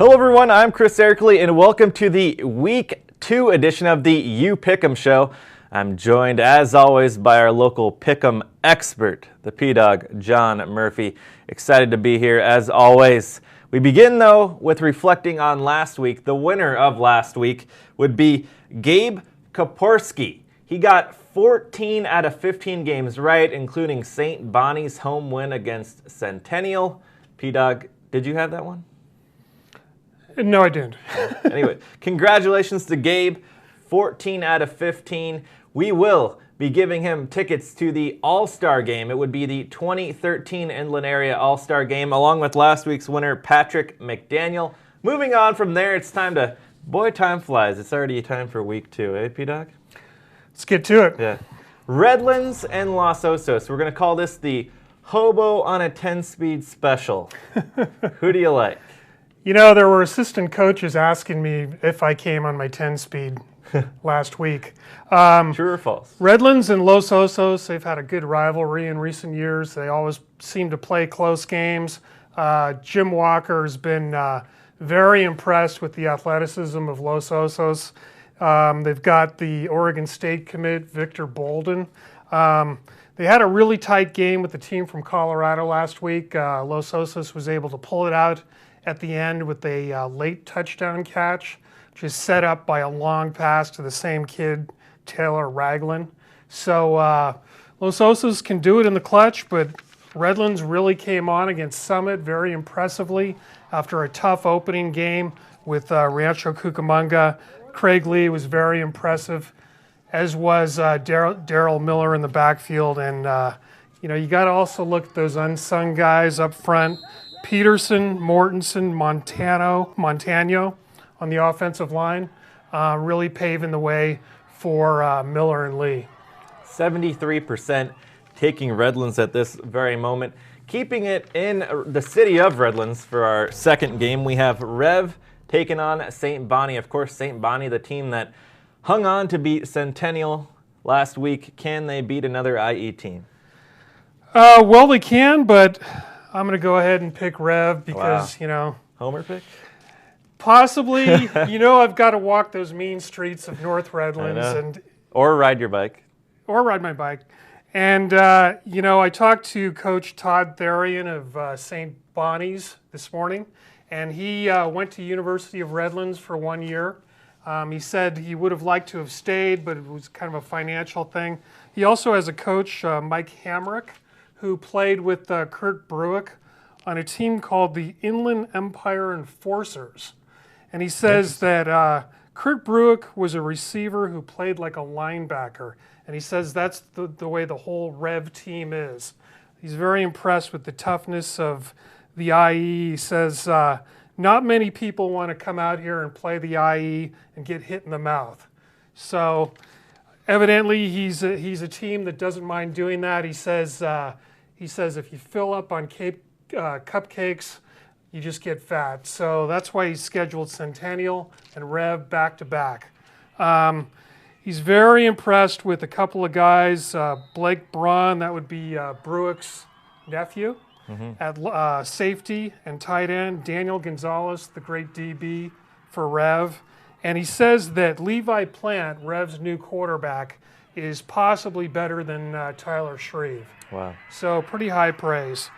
Hello everyone, I'm Chris Erkley and welcome to the Week 2 edition of the You Pick'em Show. I'm joined as always by our local Pick'em expert, the P-Dog, John Murphy. Excited to be here as always. We begin though with reflecting on last week. The winner of last week would be Gabe Kaporski. He got 14 out of 15 games right, including St. Bonnie's home win against Centennial. P-Dog, did you have that one? No, I didn't. Anyway, congratulations to Gabe, 14 out of 15. We will be giving him tickets to the All-Star Game. It would be the 2013 Inland Area All-Star Game, along with last week's winner, Patrick McDaniel. Moving on from there, it's time to, boy, time flies. It's already time for Week 2, eh, P-Dog? Let's get to it. Yeah. Redlands and Los Osos. We're going to call this the Hobo on a 10-Speed Special. Who do you like? You know, there were assistant coaches asking me if I came on my 10-speed last week. True or false? Redlands and Los Osos, they've had a good rivalry in recent years. They always seem to play close games. Jim Walker has been very impressed with the athleticism of Los Osos. They've got the Oregon State commit, Victor Bolden. They had a really tight game with the team from Colorado last week. Los Osos was able to pull it out at the end with a late touchdown catch, which is set up by a long pass to the same kid, Taylor Ragland. So Los Osos can do it in the clutch, but Redlands really came on against Summit very impressively after a tough opening game with Rancho Cucamonga. Craig Lee was very impressive, as was Daryl Miller in the backfield. And, you know, you got to also look at those unsung guys up front. Peterson, Mortensen, Montano on the offensive line, really paving the way for Miller and Lee. 73% taking Redlands at this very moment. Keeping it in the city of Redlands for our second game, we have Rev taking on St. Bonnie. Of course, St. Bonnie, the team that hung on to beat Centennial last week. Can they beat another IE team? Well, they can, but I'm going to go ahead and pick Rev because, you know. Homer pick? Possibly. You know, I've got to walk those mean streets of North Redlands. Or ride your bike. Or ride my bike. And, you know, I talked to Coach Todd Therian of St. Bonnie's this morning, and he went to University of Redlands for 1 year. He said he would have liked to have stayed, but it was kind of a financial thing. He also has a coach, Mike Hamrick, who played with Kurt Bruick on a team called the Inland Empire Enforcers. And he says that Kurt Bruick was a receiver who played like a linebacker. And he says that's the way the whole Rev team is. He's very impressed with the toughness of the IE. He says not many people want to come out here and play the IE and get hit in the mouth. So evidently he's a team that doesn't mind doing that. He says if you fill up on cupcakes, you just get fat. So that's why he's scheduled Centennial and Rev back to back. He's very impressed with a couple of guys. Blake Braun, that would be Bruick's nephew, at safety and tight end. Daniel Gonzalez, the great DB for Rev. And he says that Levi Plant, Rev's new quarterback, is possibly better than Tyler Shreve. Wow. So pretty high praise.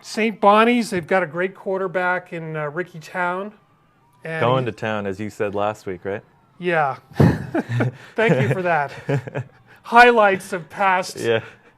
St. Bonnie's, they've got a great quarterback in Ricky Town. And going to town, as you said last week, right? Yeah. Thank you for that. Highlights of past,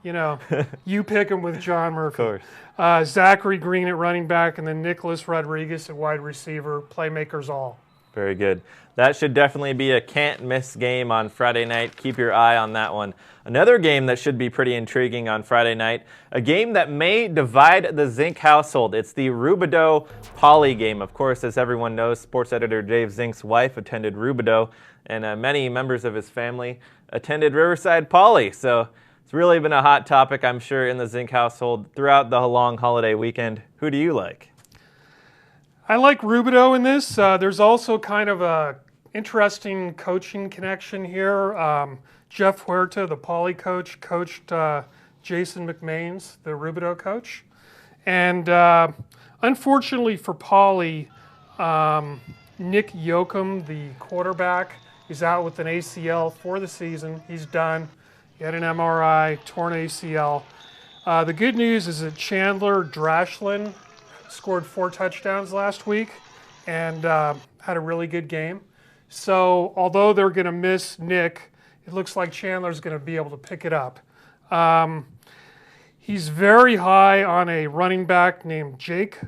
you know, You Pick 'em with John Murphy. Of course. Zachary Green at running back, and then Nicholas Rodriguez at wide receiver, playmakers all. Very good. That should definitely be a can't-miss game on Friday night. Keep your eye on that one. Another game that should be pretty intriguing on Friday night, a game that may divide the Zink household. It's the RUBIDOux Poly game. Of course, as everyone knows, sports editor Dave Zink's wife attended RUBIDOux, and many members of his family attended Riverside Poly. So it's really been a hot topic, I'm sure, in the Zink household throughout the long holiday weekend. Who do you like? I like RUBIDOux in this. There's also kind of a interesting coaching connection here. Jeff Huerta, the Poly coach, coached Jason McMains, the RUBIDOux coach. And Unfortunately for Poly, Nick Yoakum, the quarterback, is out with an ACL for the season. He's done. He had an MRI, torn ACL. The good news is that Chandler Drashlin scored 4 touchdowns last week and had a really good game. So although they're going to miss Nick, it looks like Chandler's going to be able to pick it up. He's very high on a running back named Jake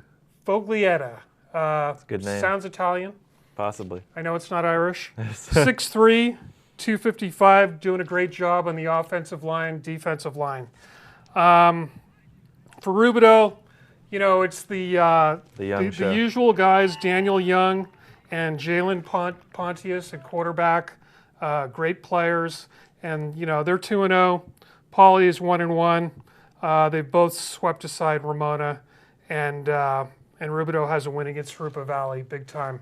Foglietta. That's a good name. Sounds Italian. Possibly. I know it's not Irish. 6'3", 255, doing a great job on the offensive line, defensive line. For Rubidoux, you know, it's the usual guys, Daniel Young and Jalen Pontius at quarterback, great players. And, you know, they're 2-0. Poly is 1-1. They've both swept aside Ramona. And Rubidoux has a win against Rupa Valley, big time.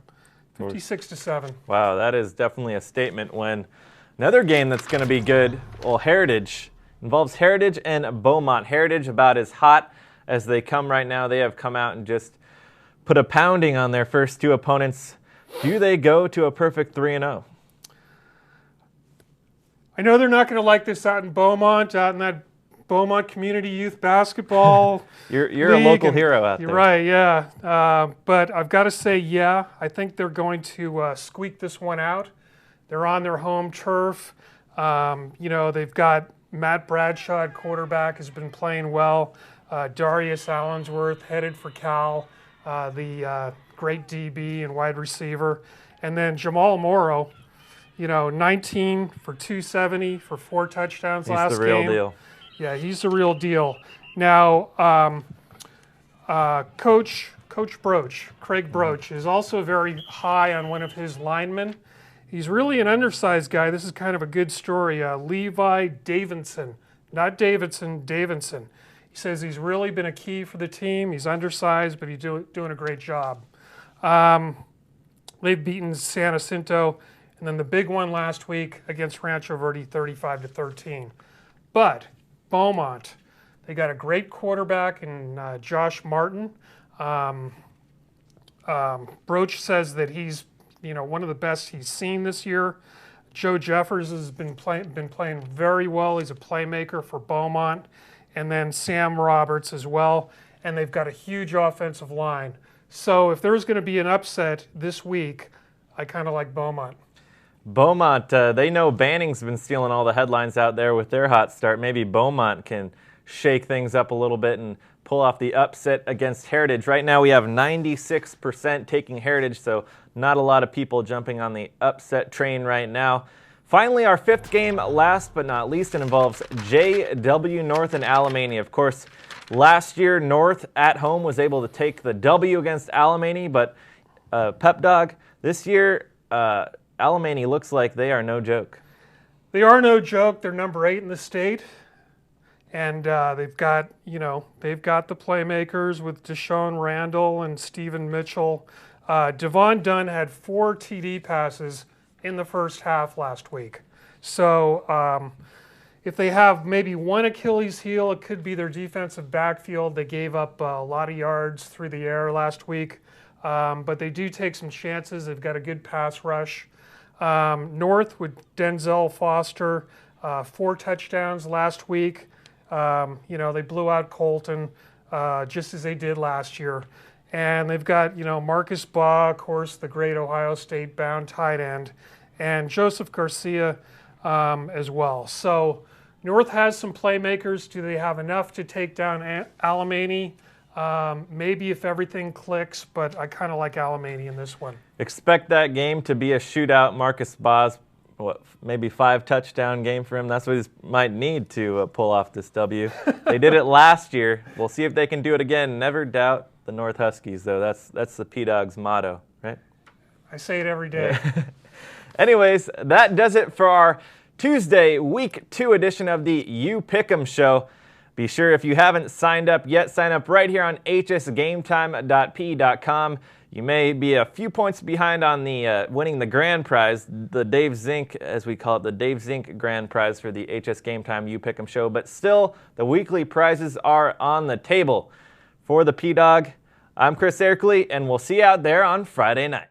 56-7. Wow, that is definitely a statement when another game that's going to be good, well, Heritage, involves Heritage and Beaumont. Heritage about as hot as they come right now. They have come out and just put a pounding on their first 2 opponents. Do they go to a perfect 3-0? I know they're not going to like this out in Beaumont, out in that Beaumont Community Youth Basketball You're a local hero out there. You're right, yeah. But I've got to say, yeah, I think they're going to squeak this one out. They're on their home turf. You know, they've got Matt Bradshaw at quarterback, has been playing well. Darius Allensworth headed for Cal, the great DB and wide receiver. And then Jamal Morrow, you know, 19 for 270 for 4 touchdowns last game. He's the real deal. Yeah, he's the real deal. Now, Coach Broach, Craig Broach, is also very high on one of his linemen. He's really an undersized guy. This is kind of a good story. Levi Davidson, not Davidson, Davidson. He says he's really been a key for the team. He's undersized, but he's doing a great job. They've beaten San Jacinto, and then the big one last week against Rancho Verde, 35-13. But Beaumont, they got a great quarterback in Josh Martin. Broach says that he's, you know, one of the best he's seen this year. Joe Jeffers has been playing very well. He's a playmaker for Beaumont. And then Sam Roberts as well. And they've got a huge offensive line. So if there's going to be an upset this week, I kind of like Beaumont. Beaumont, they know Banning's been stealing all the headlines out there with their hot start. Maybe Beaumont can shake things up a little bit and pull off the upset against Heritage. Right now we have 96% taking Heritage, so not a lot of people jumping on the upset train right now. Finally, our 5th game, last but not least, it involves JW North and Alemany. Of course, last year North at home was able to take the W against Alemany, but Pep Dog, this year Alemany looks like they are no joke. They are no joke. They're number 8 in the state. And they've got, you know, they've got the playmakers with Deshaun Randall and Stephen Mitchell. Devon Dunn had 4 TD passes in the first half last week. So if they have maybe one Achilles heel, it could be their defensive backfield. They gave up a lot of yards through the air last week. But they do take some chances. They've got a good pass rush. North with Denzel Foster, 4 touchdowns last week. You know, they blew out Colton just as they did last year. And they've got, you know, Marcus Baugh, of course, the great Ohio State bound tight end, and Joseph Garcia as well. So North has some playmakers. Do they have enough to take down Alemany? Maybe if everything clicks, but I kind of like Alemany in this one. Expect that game to be a shootout. Marcus Baugh's, maybe 5 touchdown game for him. That's what he might need to pull off this W. They did it last year. We'll see if they can do it again. Never doubt the North Huskies, though. That's the P-Dog's motto, right? I say it every day. Anyways, that does it for our Tuesday, Week 2 edition of the You Pick'em Show. Be sure, if you haven't signed up yet, sign up right here on hsgametime.p.com. You may be a few points behind on the winning the grand prize, the Dave Zink, as we call it, the Dave Zink grand prize for the HS Game Time You Pick'em Show. But still, the weekly prizes are on the table. For the P-Dog, I'm Chris Erkley, and we'll see you out there on Friday night.